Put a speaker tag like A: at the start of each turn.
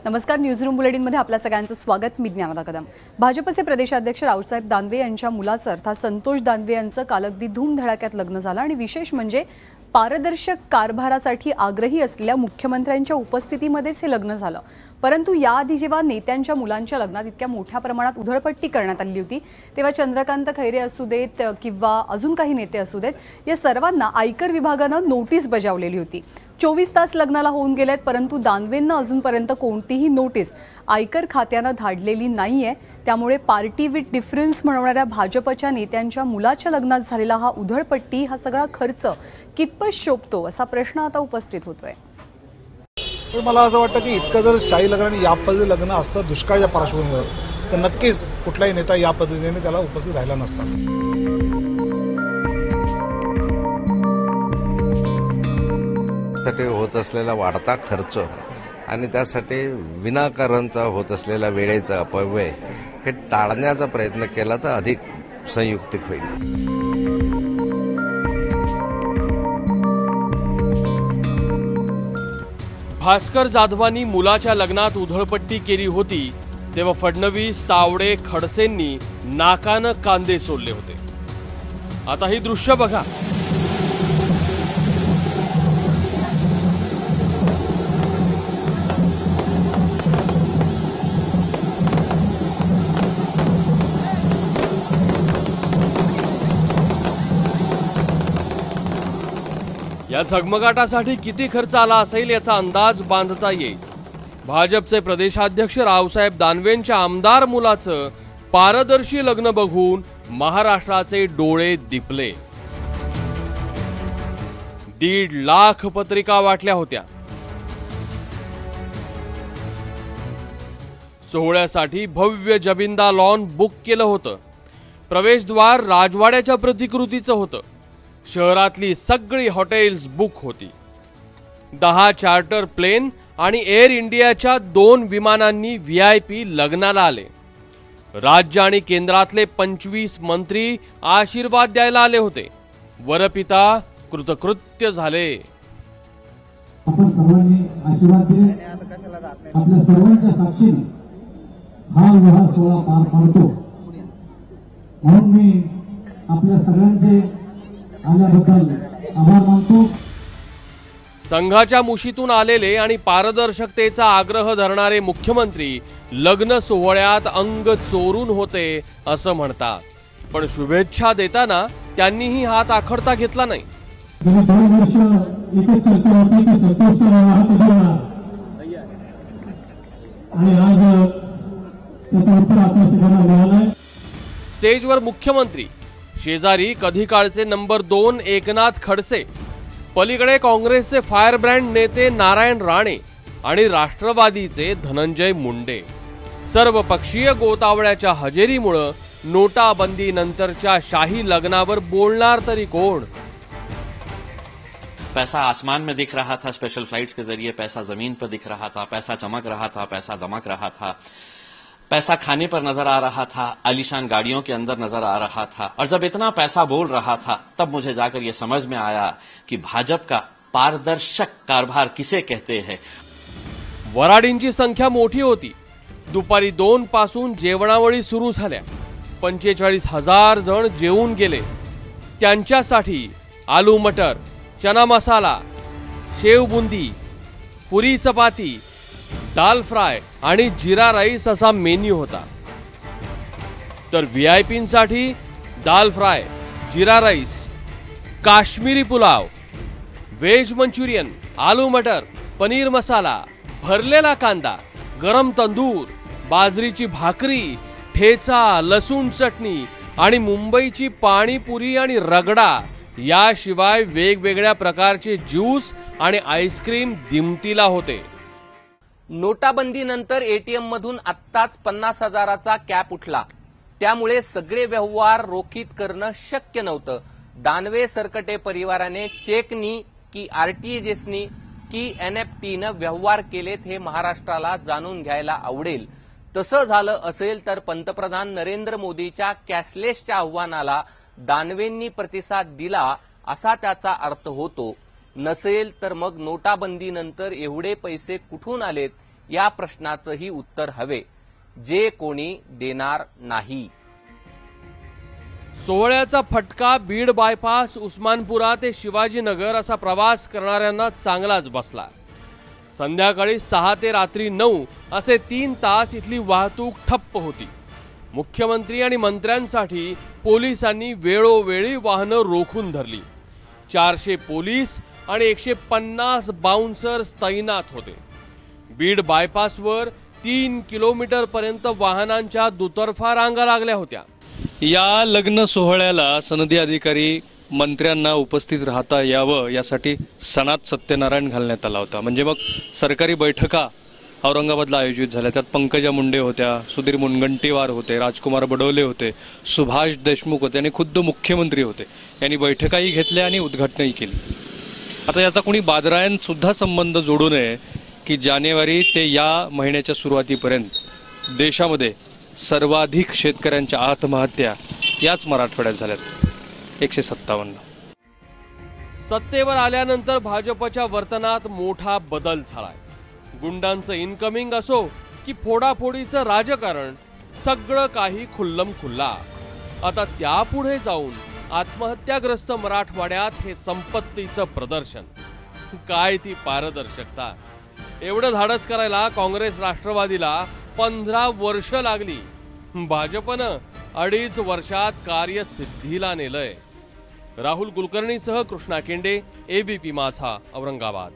A: नमस्कार, न्यूजरूम बुलेटिनमध्ये आपल्या सगळ्यांचं स्वागत. मी ज्ञानदा कदम. भाजपचे प्रदेशाध्यक्ष रावसाहेब दानवे यांच्या मुलाचं अर्थात संतोष दानवे यांचं काल अगदी धूमधडाक्यात लग्न झालं आणि विशेष म्हणजे पारदर्शक कारभारासाठी आग्रही असलेल्या मुख्यमंत्र्यांच्या उपस्थितीमध्येच हे लग्न झालं. परंतु याआधी जेव्हा नेत्यांच्या मुलांच्या लग्नात इतक्या मोठ्या प्रमाणात उधळपट्टी करण्यात आली होती तेव्हा चंद्रकांत खैरे असू देत किंवा अजून काही नेते असू देत, या सर्वांना आयकर विभागानं नोटीस बजावलेली होती. 24 तास लग्नाला होऊन गेलेत, परंतु दानवेंना अजूनपर्यंत कोणतीही नोटीस आयकर खात्यानं धाडलेली नाहीये. त्यामुळे पार्टी विथ डिफरन्स म्हणणाऱ्या भाजपच्या नेत्यांच्या मुलाच्या लग्नात झालेला हा उधळपट्टी, हा सगळा खर्च कितपत शोभतो असा प्रश्न आता उपस्थित होतोय.
B: पण मला असं वाटतं की इतकं जर शाही लग्न आणि या पद्धतीचं लग्न असतं दुष्काळाच्या पार्श्वभूमीवर, तर नक्कीच कुठलाही नेता या पद्धतीने त्याला उपस्थित राहिला नसता.
C: साठी होत असलेला वाढता खर्च आणि त्यासाठी विनाकारणचा होत असलेला वेळेचा अपव्यय हे टाळण्याचा प्रयत्न केला तर अधिक संयुक्तिक होईल.
D: भास्कर जाधवांनी मुलाच्या लग्नात उधळपट्टी केली होती तेव्हा फडणवीस, तावडे, खडसेंनी नाकानं कांदे सोडले होते. आता ही दृश्य बघा. या झगमगाटासाठी किती खर्च आला असेल याचा अंदाज बांधता येईल. भाजपचे प्रदेशाध्यक्ष रावसाहेब दानवेंच्या आमदार मुलाचं पारदर्शी लग्न बघून महाराष्ट्राचे डोळे दिपले. 1.5 लाख पत्रिका वाटल्या होत्या. सोहळ्यासाठी भव्य जबिंदा लॉन बुक केलं होतं. प्रवेशद्वार राजवाड्याच्या प्रतिकृतीचं होतं. शहरातली सगळी हॉटेल्स बुक होती. 10 चार्टर प्लेन आणि एअर इंडियाच्या 2 विमानांनी VIP लग्नाला आले. राज्य आणि केंद्रातले 25 मंत्री आशीर्वाद द्यायला आले होते. वरपिता कृतकृत्य झाले.
E: आपण सर्वांनी आशीर्वाद दिले. आपल्या सर्वांच्या साक्षीने हा विवाह सोहळा पार पडतो म्हणून मी आपल्या सगळ्यांचे आल्याबद्दल आभार मानतो.
D: संघाच्या मुशीतून आलेले आणि पारदर्शकतेचा आग्रह धरणारे मुख्यमंत्री लग्न सोहळ्यात अंग चोरून होते असं म्हणतात. पण शुभेच्छा देताना त्यांनीही हात आखडता घेतला नाही.
E: गेली 2 वर्ष एकच चर्चा होती की संतोषचा विवाह कधी होणार आणि आज त्याचं उत्तर आपल्या सगळ्यांना मिळालंय.
D: स्टेजवर मुख्यमंत्री, शेजारी कधी काळचे नंबर 2 एकनाथ खडसे, पलीकडे काँग्रेसचे फायर ब्रँड नेते नारायण राणे आणि राष्ट्रवादीचे धनंजय मुंडे. सर्व पक्षीय गोतावळ्याच्या हजेरीमुळे नोटाबंदी नंतरच्या शाही लग्नावर बोलणार तरी कोण.
F: पैसा आसमान में दिख रहा था स्पेशल फ्लाइट्स के जरिए, पैसा जमीन पर दिख रहा था, पैसा चमक रहा था, पैसा दमक रहा था, पैसा खाने पर नजर आ रहा था, आलीशान गाड़ियों के अंदर नजर आ रहा था. और जब इतना पैसा बोल रहा था तब मुझे जाकर ये समझ में आया कि भाजपा का पारदर्शक कारभार किसे कहते हैं.
D: वराडींची संख्या मोठी होती. दुपारी 2 पासून जेवणावळी सुरू झाल्या. 45,000 जण जेवून गेले. त्यांच्यासाठी आलू मटर, चना मसाला, शेव बुंदी, पुरी चपाती, दाल फ्राय आणि जिरा राईस असा मेन्यू होता. तर VIPंसाठी dal fry, jeera rice, Kashmiri pulao, veg Manchurian, aloo matar, paneer masala, भरलेला कांदा, गरम तंदूर, बाजरीची भाकरी, ठेचा, लसूण चटणी आणि मुंबईची पाणीपुरी आणि रगडा, याशिवाय वेगवेगळ्या प्रकारचे ज्यूस आणि आईस्क्रीम दिमतीला होते.
G: नोटाबंदीनंतर ATM मधून आत्ताच 50,000चा कॅप उठला. त्यामुळे सगळे व्यवहार रोखीत करणं शक्य नव्हतं. दानवे सरकटे परिवाराने चेकनी की RTGSनी की NFTनं व्यवहार केलेत हे महाराष्ट्राला जाणून घ्यायला आवडेल. तसं झालं असेल तर पंतप्रधान नरेंद्र मोदीच्या कॅशलेसच्या आव्हानाला दानवेंनी प्रतिसाद दिला असा त्याचा अर्थ होतो. नसेल तर मग नोटाबंदीनंतर एवढे पैसे कुठून आलेत या प्रश्नाचंही उत्तर हवे, जे कोणी देणार नाही.
D: सोहळ्याचा फटका बीड बायपास, उस्मानपुरा ते शिवाजीनगर असा प्रवास करणाऱ्यांना चांगलाच बसला. संध्याकाळी 6 ते रात्री 9 असे 3 तास इथली वाहतूक ठप्प होती. मुख्यमंत्री आणि मंत्र्यांसाठी पोलिसांनी वेळोवेळी वाहनं रोखून धरली. 400 पोलीस आणि 150 बाउन्सर्स तैनात होते. बीड बायपासवर 3 किलोमीटर पर्यंत वाहनांच्या दुतर्फा रांगा लागल्या होत्या.
H: या लग्न सोहळ्याला सनदी अधिकारी मंत्र्यांना उपस्थित राहता यावं यासाठी सणात सत्यनारायण घालण्यात आला होता. म्हणजे मग सरकारी बैठका औरंगाबादला आयोजित झाल्या. त्यात पंकजा मुंडे होत्या, सुधीर मुनगंटीवार होते, राजकुमार बडोले होते, सुभाष देशमुख होते आणि खुद्द मुख्यमंत्री होते. यांनी बैठकाही घेतल्या आणि उद्घाटनही केली. आता याचा कोणी बादरायांसुद्धा संबंध जोडू नये की जानेवारी ते या महिन्याच्या सुरुवातीपर्यंत देशामध्ये सर्वाधिक शेतकऱ्यांच्या आत्महत्या याच मराठवाड्यात झाल्यात, 157.
D: सत्तेवर आल्यानंतर भाजपच्या वर्तनात मोठा बदल झालाय. गुंडांचं इनकमिंग असो की फोडाफोडीचं राजकारण, सगळं काही खुल्लम खुल्ला. आता त्यापुढे जाऊन आत्महत्याग्रस्त मराठवाड्यात हे संपत्तीचं प्रदर्शन. काय ती पारदर्शकता. एवढं धाडस करायला काँग्रेस राष्ट्रवादीला 15 वर्ष लागली. भाजपनं 2.5 वर्षात कार्यसिद्धीला नेलंय. राहुल कुलकर्णीसह कृष्णा केंडे, ABP माझा, औरंगाबाद.